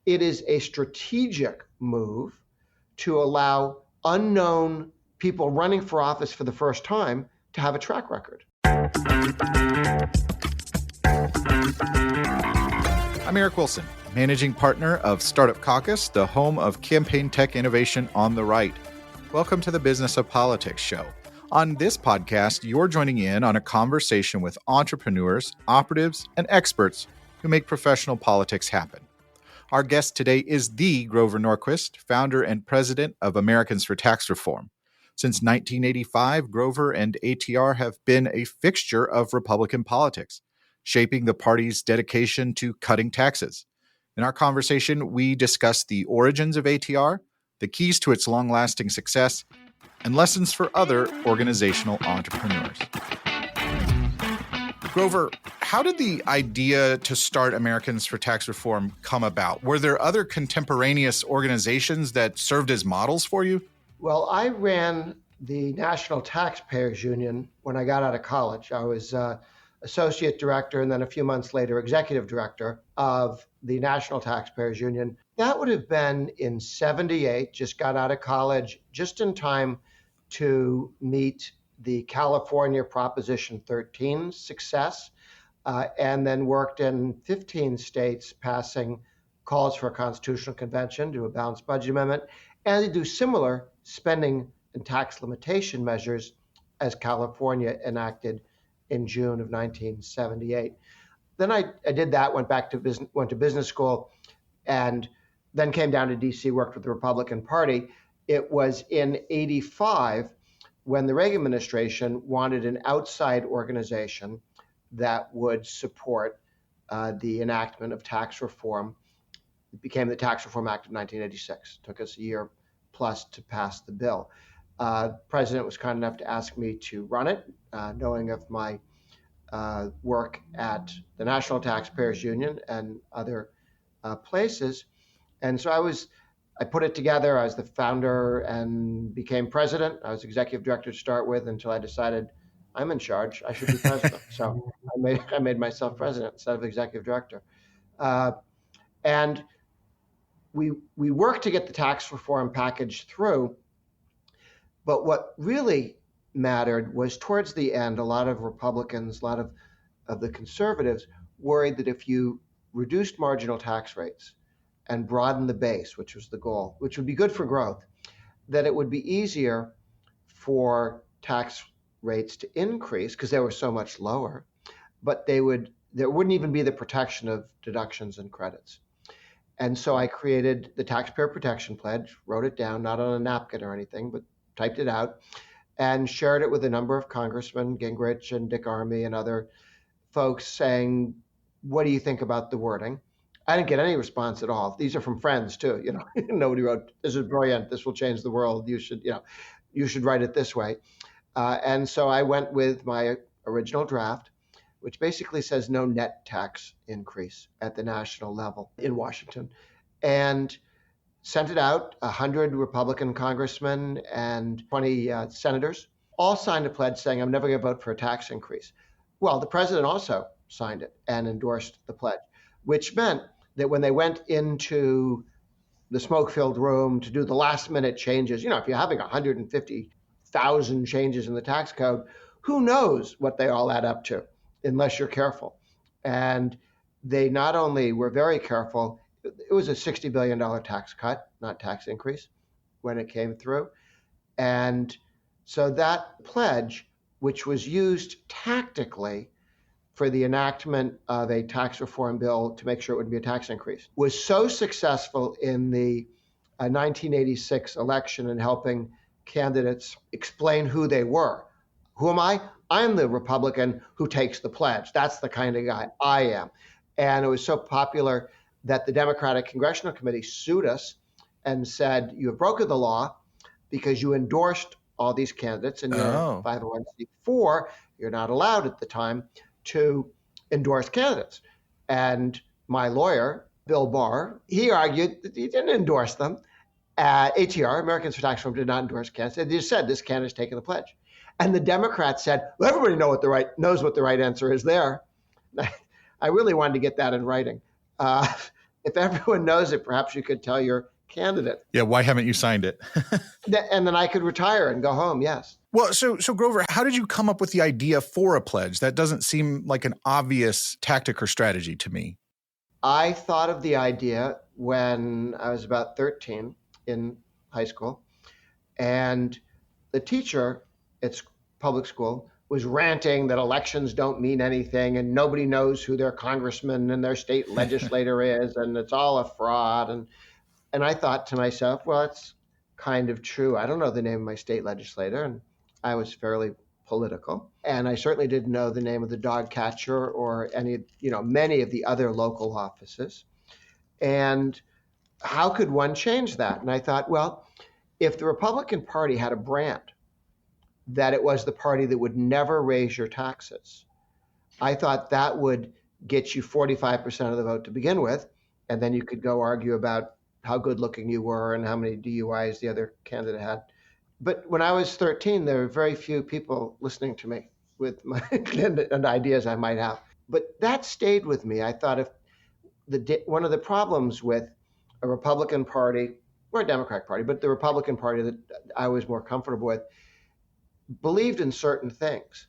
It is a strategic move to allow unknown people running for office for the first time to have a track record. I'm Eric Wilson, managing partner of Startup Caucus, the home of campaign tech innovation on the right. Welcome to the Business of Politics show. On this podcast, you're joining in on a conversation with entrepreneurs, operatives, and experts who make professional politics happen. Our guest today is the Grover Norquist, founder and president of Americans for Tax Reform. Since 1985, Grover and ATR have been a fixture of Republican politics, shaping the party's dedication to cutting taxes. In our conversation, we discuss the origins of ATR, the keys to its long-lasting success, and lessons for other organizational entrepreneurs. Grover, how did the idea to start Americans for Tax Reform come about? Were there other contemporaneous organizations that served as models for you? Well, I ran the National Taxpayers Union when I got out of college. I was associate director and then a few months later, executive director of the National Taxpayers Union. That would have been in '78, just got out of college, just in time to meet the California Proposition 13 success, and then worked in 15 states passing calls for a constitutional convention, do a balanced budget amendment, and to do similar spending and tax limitation measures as California enacted in June of 1978. Then I did that, went to business school, and then came down to DC, worked with the Republican Party. It was in '85 when the Reagan administration wanted an outside organization that would support the enactment of tax reform. It became the Tax Reform Act of 1986. It took us a year plus to pass the bill. The president was kind enough to ask me to run it, knowing of my work at the National Taxpayers Union and other places. And so I put it together. I was the founder and became president. I was executive director to start with until I decided I'm in charge. I should be president. So I made myself president instead of executive director. And we worked to get the tax reform package through. But what really mattered was towards the end, a lot of Republicans, a lot of the conservatives worried that if you reduced marginal tax rates and broadened the base, which was the goal, which would be good for growth, that it would be easier for tax rates to increase because they were so much lower, but there wouldn't even be the protection of deductions and credits. And so I created the Taxpayer Protection Pledge, wrote it down, not on a napkin or anything, but typed it out, and shared it with a number of congressmen, Gingrich and Dick Armey and other folks, saying, what do you think about the wording? I didn't get any response at all. These are from friends too. Nobody wrote, this is brilliant, this will change the world, you should write it this way. And so I went with my original draft, which basically says no net tax increase at the national level in Washington, and sent it out. 100 Republican congressmen and 20 senators all signed a pledge saying, I'm never going to vote for a tax increase. Well, the president also signed it and endorsed the pledge, which meant that when they went into the smoke-filled room to do the last-minute changes, if you're having 150,000 changes in the tax code, who knows what they all add up to unless you're careful. And they not only were very careful, it was a $60 billion tax cut, not tax increase, when it came through. And so that pledge, which was used tactically for the enactment of a tax reform bill to make sure it wouldn't be a tax increase, was so successful in the 1986 election in helping candidates explain who they were. Who am I? I'm the Republican who takes the pledge. That's the kind of guy I am. And it was so popular that the Democratic Congressional Committee sued us and said, you have broken the law because you endorsed all these candidates and you're 501c4, you're not allowed at the time to endorse candidates. And my lawyer, Bill Barr, he argued that he didn't endorse them. ATR, Americans for Tax Reform, did not endorse candidates. They just said this candidate's taking the pledge. And the Democrats said, well, everybody knows what the right answer is there. I really wanted to get that in writing. if everyone knows it, perhaps you could tell your candidate. Yeah, why haven't you signed it? And then I could retire and go home, yes. Well, so Grover, how did you come up with the idea for a pledge? That doesn't seem like an obvious tactic or strategy to me. I thought of the idea when I was about 13 in high school, and the teacher at public school was ranting that elections don't mean anything and nobody knows who their congressman and their state legislator is, and it's all a fraud. And I thought to myself, well, it's kind of true. I don't know the name of my state legislator, and I was fairly political. And I certainly didn't know the name of the dog catcher or many of the other local offices. And how could one change that? And I thought, well, if the Republican Party had a brand, that it was the party that would never raise your taxes, I thought that would get you 45% of the vote to begin with. And then you could go argue about how good looking you were and how many DUIs the other candidate had. But when I was 13, there were very few people listening to me with my and ideas I might have. But that stayed with me. I thought if one of the problems with a Republican Party or a Democratic Party, but the Republican Party that I was more comfortable with, believed in certain things.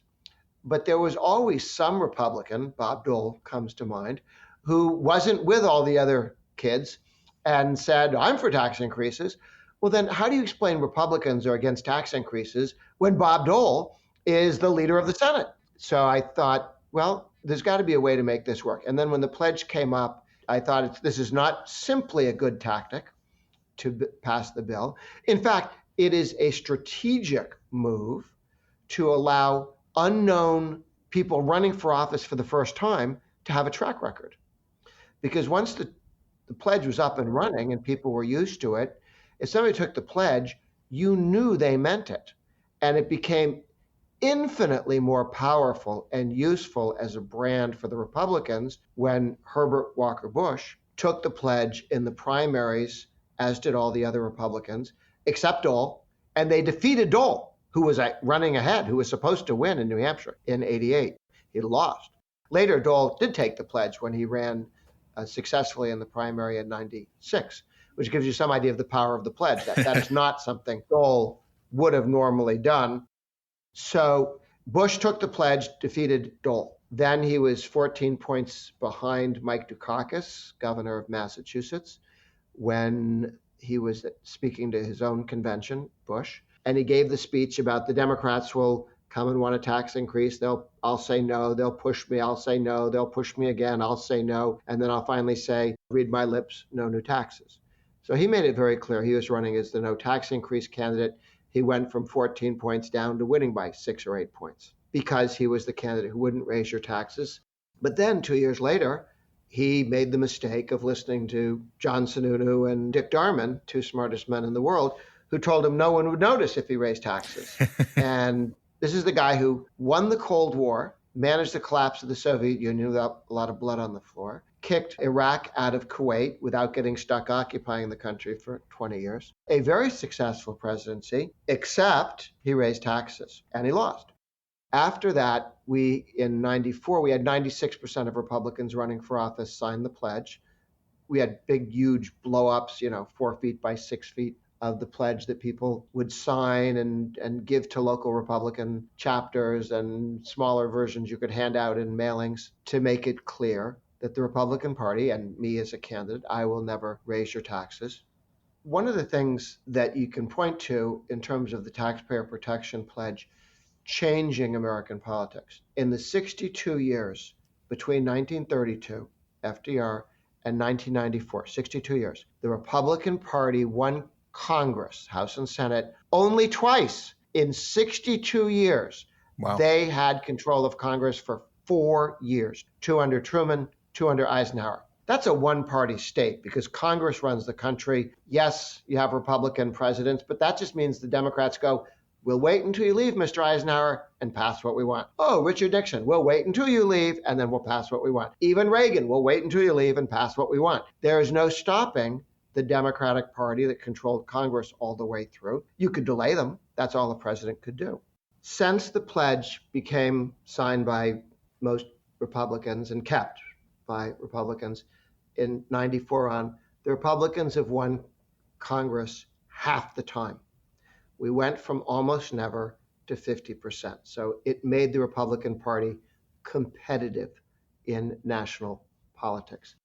But there was always some Republican, Bob Dole comes to mind, who wasn't with all the other kids and said, I'm for tax increases. Well, then how do you explain Republicans are against tax increases when Bob Dole is the leader of the Senate? So I thought, well, there's got to be a way to make this work. And then when the pledge came up, I thought this is not simply a good tactic to pass the bill. In fact, it is a strategic move to allow unknown people running for office for the first time to have a track record. Because once the pledge was up and running and people were used to it, if somebody took the pledge, you knew they meant it. And it became infinitely more powerful and useful as a brand for the Republicans when Herbert Walker Bush took the pledge in the primaries, as did all the other Republicans, except Dole, and they defeated Dole, who was running ahead, who was supposed to win in New Hampshire in '88. He lost. Later, Dole did take the pledge when he ran successfully in the primary in '96, which gives you some idea of the power of the pledge. That is not something Dole would have normally done. So Bush took the pledge, defeated Dole. Then he was 14 points behind Mike Dukakis, governor of Massachusetts, when he was speaking to his own convention, Bush. And he gave the speech about the Democrats will come and want a tax increase. I'll say no. They'll push me. I'll say no. They'll push me again. I'll say no. And then I'll finally say, read my lips, no new taxes. So he made it very clear he was running as the no tax increase candidate. He went from 14 points down to winning by 6 or 8 points because he was the candidate who wouldn't raise your taxes. But then 2 years later, he made the mistake of listening to John Sununu and Dick Darman, two smartest men in the world, who told him no one would notice if he raised taxes. And this is the guy who won the Cold War, managed the collapse of the Soviet Union without a lot of blood on the floor, kicked Iraq out of Kuwait without getting stuck occupying the country for 20 years. A very successful presidency, except he raised taxes and he lost. After that, in '94, we had 96% of Republicans running for office sign the pledge. We had big, huge blow-ups, 4 feet by 6 feet of the pledge that people would sign and give to local Republican chapters, and smaller versions you could hand out in mailings to make it clear that the Republican Party, and me as a candidate, I will never raise your taxes. One of the things that you can point to in terms of the Taxpayer Protection Pledge changing American politics, in the 62 years between 1932, FDR, and 1994, 62 years, the Republican Party won Congress, House and Senate, only twice in 62 years. Wow. They had control of Congress for 4 years, 2 under Truman, 2 under Eisenhower. That's a one-party state because Congress runs the country. Yes, you have Republican presidents, but that just means the Democrats go, we'll wait until you leave, Mr. Eisenhower, and pass what we want. Oh, Richard Nixon, we'll wait until you leave, and then we'll pass what we want. Even Reagan, we'll wait until you leave and pass what we want. There is no stopping the Democratic Party that controlled Congress all the way through. You could delay them. That's all the president could do. Since the pledge became signed by most Republicans and kept by Republicans, in 94 on, the Republicans have won Congress half the time. We went from almost never to 50%. So it made the Republican Party competitive in national politics.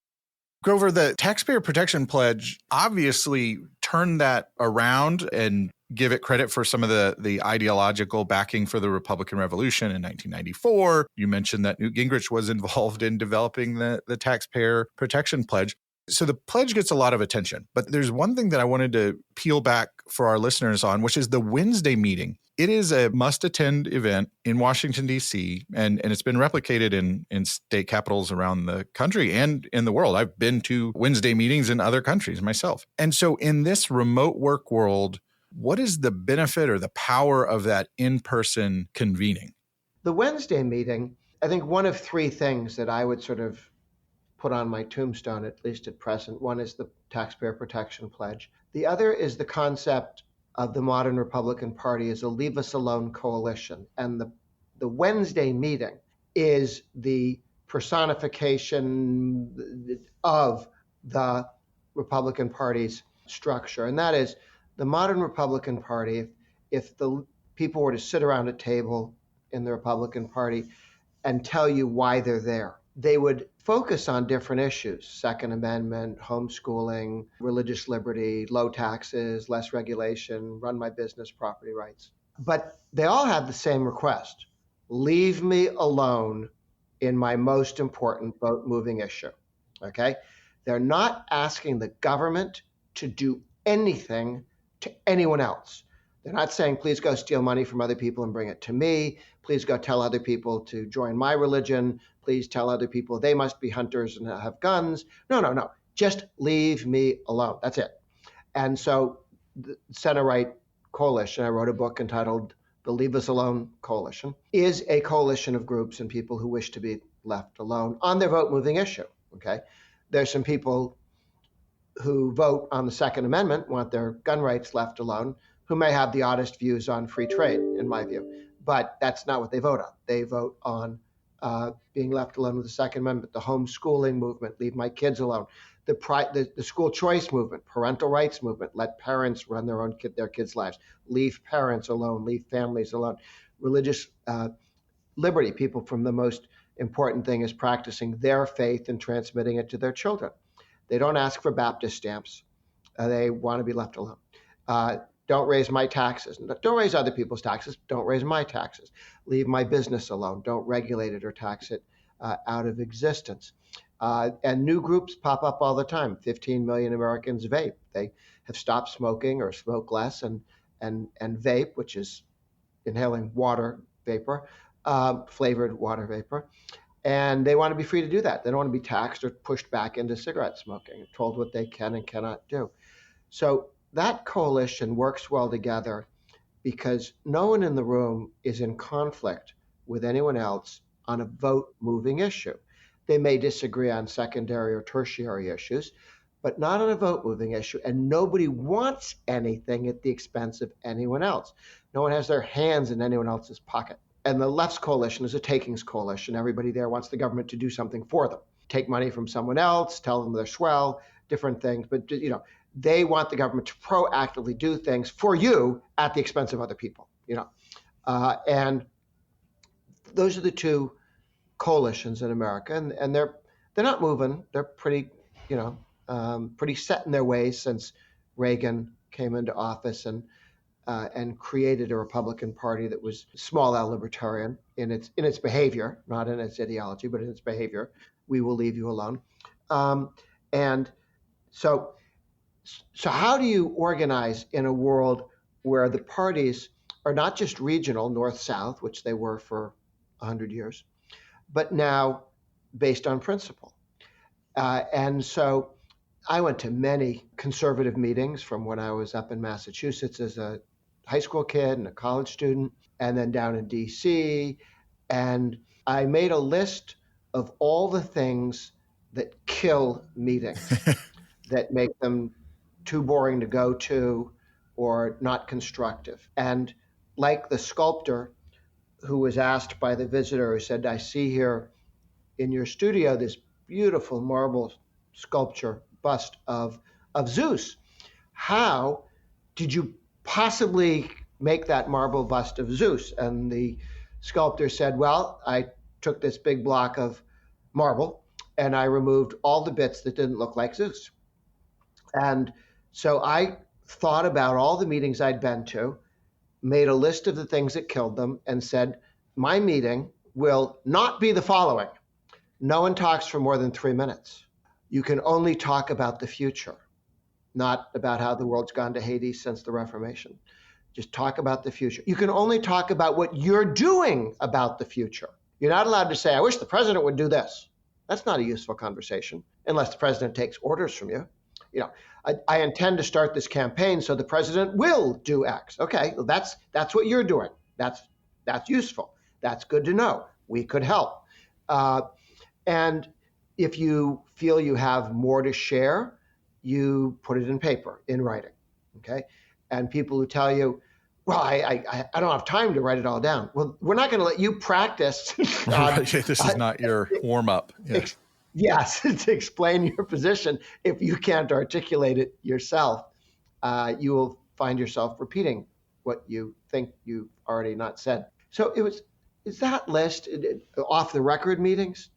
Grover, the Taxpayer Protection Pledge obviously turned that around and give it credit for some of the ideological backing for the Republican Revolution in 1994. You mentioned that Newt Gingrich was involved in developing the Taxpayer Protection Pledge. So the pledge gets a lot of attention, but there's one thing that I wanted to peel back for our listeners on, which is the Wednesday meeting. It is a must-attend event in Washington, D.C., and it's been replicated in state capitals around the country and in the world. I've been to Wednesday meetings in other countries myself. And so in this remote work world, what is the benefit or the power of that in-person convening? The Wednesday meeting, I think one of three things that I would sort of put on my tombstone, at least at present. One is the Taxpayer Protection Pledge. The other is the concept of the modern Republican Party as a leave us alone coalition. And the Wednesday meeting is the personification of the Republican Party's structure. And that is the modern Republican Party, if the people were to sit around a table in the Republican Party and tell you why they're there, they would focus on different issues: Second Amendment, homeschooling, religious liberty, low taxes, less regulation, run my business, property rights. But they all have the same request: leave me alone in my most important vote moving issue. Okay? They're not asking the government to do anything to anyone else. They're not saying, please go steal money from other people and bring it to me. Please go tell other people to join my religion. Please tell other people they must be hunters and have guns. No. Just leave me alone. That's it. And so the center-right coalition, I wrote a book entitled The Leave Us Alone Coalition, is a coalition of groups and people who wish to be left alone on their vote-moving issue. Okay, there's some people who vote on the Second Amendment, want their gun rights left alone, who may have the oddest views on free trade, in my view. But that's not what they vote on. They vote on being left alone with the Second Amendment, the homeschooling movement, leave my kids alone, the school choice movement, parental rights movement, let parents run their kids' lives, leave parents alone, leave families alone, religious liberty, people from the most important thing is practicing their faith and transmitting it to their children. They don't ask for Baptist stamps. They want to be left alone. Don't raise my taxes. Don't raise other people's taxes. Don't raise my taxes. Leave my business alone. Don't regulate it or tax it out of existence. And new groups pop up all the time. 15 million Americans vape. They have stopped smoking or smoke less, and vape, which is inhaling water vapor, flavored water vapor. And they want to be free to do that. They don't want to be taxed or pushed back into cigarette smoking, told what they can and cannot do. So that coalition works well together because no one in the room is in conflict with anyone else on a vote-moving issue. They may disagree on secondary or tertiary issues, but not on a vote-moving issue. And nobody wants anything at the expense of anyone else. No one has their hands in anyone else's pocket. And the left's coalition is a takings coalition. Everybody there wants the government to do something for them. Take money from someone else, tell them they're swell, different things. But, they want the government to proactively do things for you at the expense of other people, and those are the two coalitions in America, and they're not moving. They're pretty, pretty set in their ways since Reagan came into office and created a Republican Party that was small L libertarian in its behavior, not in its ideology, but in its behavior. We will leave you alone, and so. So how do you organize in a world where the parties are not just regional, north-south, which they were for 100 years, but now based on principle? And so I went to many conservative meetings from when I was up in Massachusetts as a high school kid and a college student, and then down in D.C. And I made a list of all the things that kill meetings, that make them too boring to go to or not constructive. And like the sculptor who was asked by the visitor who said, I see here in your studio this beautiful marble sculpture bust of Zeus. How did you possibly make that marble bust of Zeus? And the sculptor said, well, I took this big block of marble and I removed all the bits that didn't look like Zeus. And so I thought about all the meetings I'd been to, made a list of the things that killed them, and said, my meeting will not be the following. No one talks for more than 3 minutes. You can only talk about the future, not about how the world's gone to Hades since the Reformation. Just talk about the future. You can only talk about what you're doing about the future. You're not allowed to say, I wish the president would do this. That's not a useful conversation unless the president takes orders from you. You know, I intend to start this campaign so the president will do X. Okay, well, that's what you're doing. That's useful. That's good to know. We could help. And if you feel you have more to share, you put it in paper, in writing. Okay, and people who tell you, well, I don't have time to write it all down. Well, we're not going to let you practice. This is not your warm up. Yeah. Yes, to explain your position. If you can't articulate it yourself, you will find yourself repeating what you think you've already not said. So is that list off the record meetings?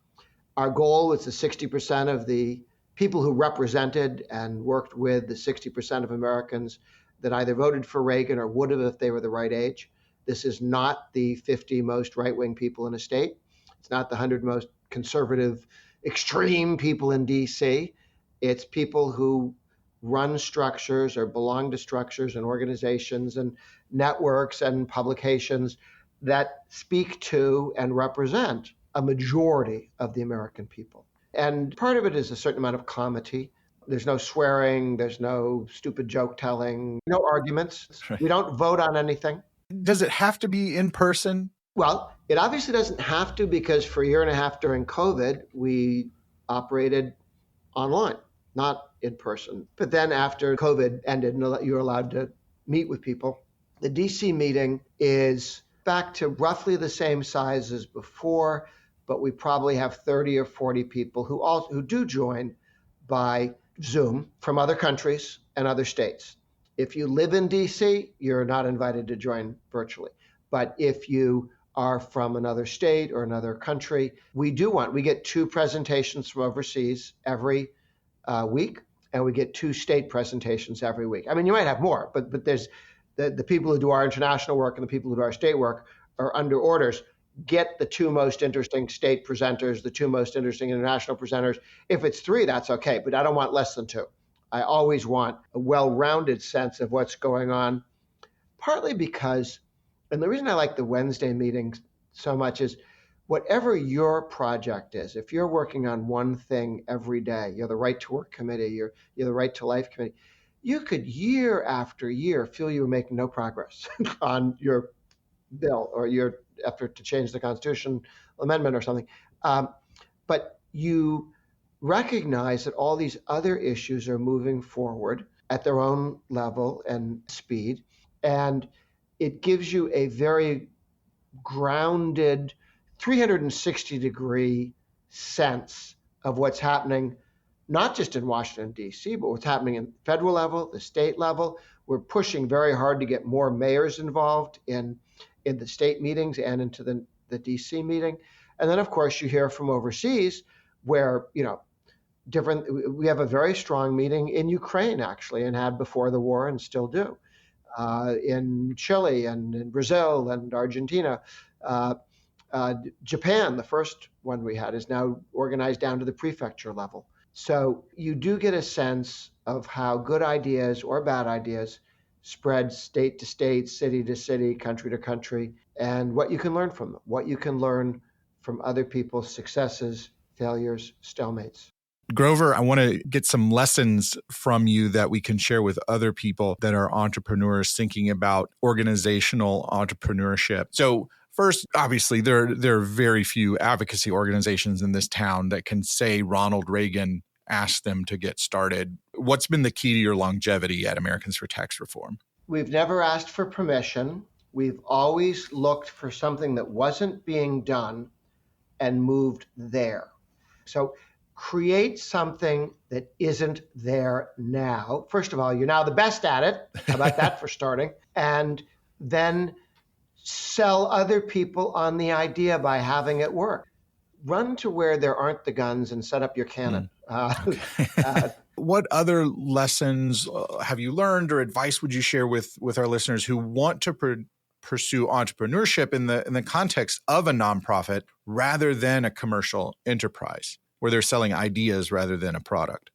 Our goal was the 60% of the people who represented and worked with the 60% of Americans that either voted for Reagan or would have if they were the right age. This is not the 50 most right-wing people in a state. It's not the 100 most conservative, extreme people in DC. It's people who run structures or belong to structures and organizations and networks and publications that speak to and represent a majority of the American people. And part of it is a certain amount of comity. There's no swearing, there's no stupid joke telling, no arguments. Right. We don't vote on anything. Does it have to be in person? Well, it obviously doesn't have to, because for a year and a half during COVID, we operated online, not in person. But then after COVID ended and you were allowed to meet with people, the DC meeting is back to roughly the same size as before, but we probably have 30 or 40 people who do join by Zoom from other countries and other states. If you live in DC, you're not invited to join virtually. But if you are from another state or another country, we get 2 presentations from overseas every week, and we get 2 state presentations every week. I mean, you might have more, but there's the people who do our international work and the people who do our state work are under orders. Get the 2 most interesting state presenters, the 2 most interesting international presenters. If it's 3, that's okay, but I don't want less than 2. I always want a well-rounded sense of what's going on, partly because, and the reason I like the Wednesday meetings so much is whatever your project is, if you're working on one thing every day, you're the Right to Work Committee, you're the Right to Life Committee, you could year after year feel you were making no progress on your bill or your effort to change the Constitution amendment or something. But you recognize that all these other issues are moving forward at their own level and speed. And it gives you a very grounded 360-degree sense of what's happening, not just in Washington, D.C., but what's happening in federal level, the state level. We're pushing very hard to get more mayors involved in the state meetings and into the D.C. meeting. And then, of course, you hear from overseas where, we have a very strong meeting in Ukraine, actually, and had before the war and still do, in Chile and in Brazil and Argentina. Japan, the first one we had, is now organized down to the prefecture level. So you do get a sense of how good ideas or bad ideas spread state to state, city to city, country to country, and what you can learn from them, what you can learn from other people's successes, failures, stalemates. Grover, I want to get some lessons from you that we can share with other people that are entrepreneurs thinking about organizational entrepreneurship. So first, obviously, there are very few advocacy organizations in this town that can say Ronald Reagan asked them to get started. What's been the key to your longevity at Americans for Tax Reform? We've never asked for permission. We've always looked for something that wasn't being done and moved there. So create something that isn't there now. First of all, you're now the best at it. How about that for starting? And then sell other people on the idea by having it work. Run to where there aren't the guns and set up your cannon. What other lessons have you learned or advice would you share with our listeners who want to pursue entrepreneurship in the context of a nonprofit rather than a commercial enterprise where they're selling ideas rather than a product?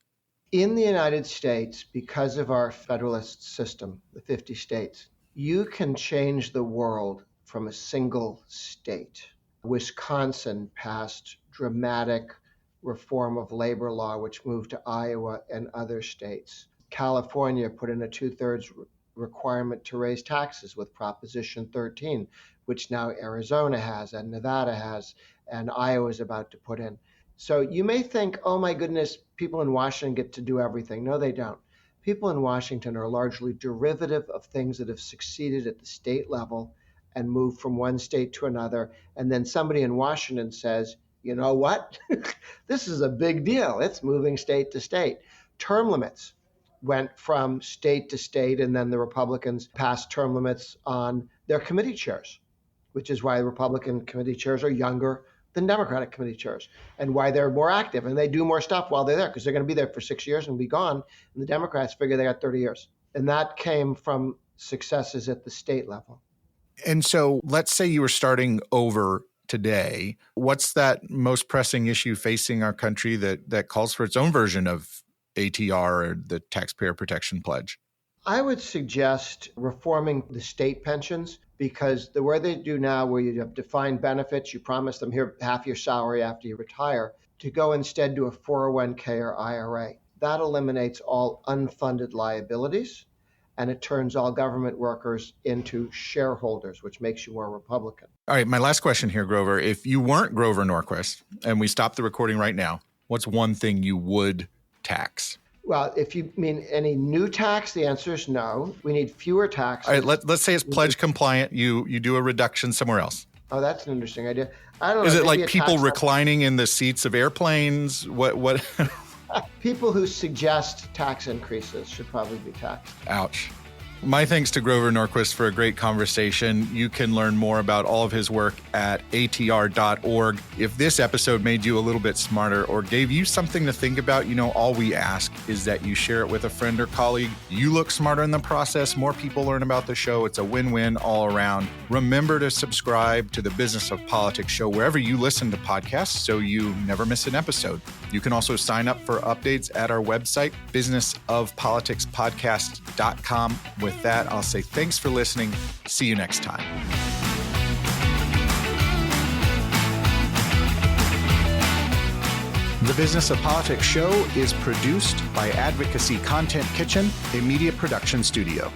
In the United States, because of our federalist system, the 50 states, you can change the world from a single state. Wisconsin passed dramatic reform of labor law, which moved to Iowa and other states. California put in a 2/3 requirement to raise taxes with Proposition 13, which now Arizona has and Nevada has, and Iowa is about to put in. So you may think, oh my goodness, people in Washington get to do everything. No, they don't. People in Washington are largely derivative of things that have succeeded at the state level and moved from one state to another. And then somebody in Washington says, you know what? This is a big deal. It's moving state to state. Term limits went from state to state, and then the Republicans passed term limits on their committee chairs, which is why Republican committee chairs are younger than Democratic committee chairs, and why they're more active and they do more stuff while they're there, because they're going to be there for 6 years and be gone. And the Democrats figure they got 30 years. And that came from successes at the state level. And so let's say you were starting over today. What's that most pressing issue facing our country that calls for its own version of ATR or the Taxpayer Protection Pledge? I would suggest reforming the state pensions, because the way they do now, where you have defined benefits, you promise them here half your salary after you retire, to go instead to a 401k or IRA. That eliminates all unfunded liabilities, and it turns all government workers into shareholders, which makes you more Republican. All right, my last question here, Grover. If you weren't Grover Norquist, and we stop the recording right now, what's one thing you would tax? Well, if you mean any new tax, the answer is no. We need fewer taxes. All right, let's say it's pledge compliant. You do a reduction somewhere else. Oh, that's an interesting idea. I don't know. Is it like people reclining in the seats of airplanes? What? People who suggest tax increases should probably be taxed. Ouch. My thanks to Grover Norquist for a great conversation. You can learn more about all of his work at atr.org. If this episode made you a little bit smarter or gave you something to think about, all we ask is that you share it with a friend or colleague. You look smarter in the process. More people learn about the show. It's a win-win all around. Remember to subscribe to the Business of Politics show wherever you listen to podcasts so you never miss an episode. You can also sign up for updates at our website, businessofpoliticspodcast.com. With that, I'll say thanks for listening. See you next time. The Business of Politics show is produced by Advocacy Content Kitchen, a media production studio.